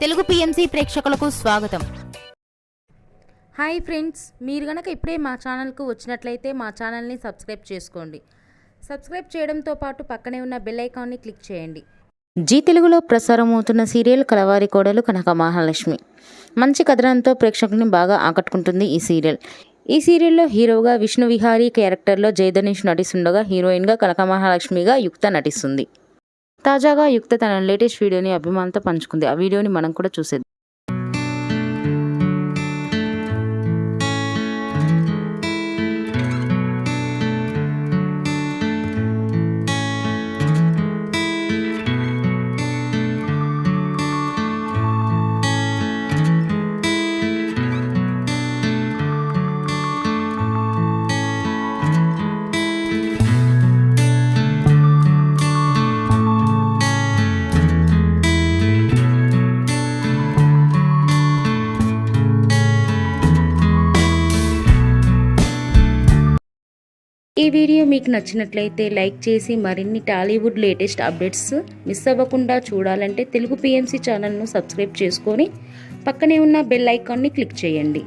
Telugu PMC ప్రేక్షకులకు స్వాగతం. Hi friends, మీరు గనక ఇప్పుడే మా ఛానల్కు వచ్చినట్లయితే మా ఛానల్ని సబ్స్క్రైబ్ చేసుకోండి. సబ్స్క్రైబ్ చేయడంతో పాటు పక్కనే ఉన్న బెల్ ఐకాన్ని క్లిక్ చేయండి. జీ తెలుగులో ప్రసారం అవుతున్న సీరియల్ కలవారి కోడలు కనక మహాలక్ష్మి. మంచి కథనంతో ప్రేక్షకుల్ని బాగా ఆకట్టుకుంటుంది ఈ సీరియల్. ఈ సీరియల్లో హీరోగా విష్ణు విహారీ క్యారెక్టర్లో జయధనీష్ నటిస్తుండగా హీరోయిన్గా కనక మహాలక్ష్మిగా యుక్త నటిస్తుంది. తాజాగా యుక్త తన లేటెస్ట్ వీడియోని అభిమానులతో పంచుకుంది. ఆ వీడియోని మనం కూడా చూసేద్దాం. ఈ వీడియో మీకు నచ్చినట్లయితే లైక్ చేసి మరిన్ని టాలీవుడ్ లేటెస్ట్ అప్డేట్స్ మిస్ అవ్వకుండా చూడాలంటే తెలుగు పిఎంసి ఛానల్ను సబ్స్క్రైబ్ చేసుకొని పక్కనే ఉన్న బెల్ ఐకాన్ని క్లిక్ చేయండి.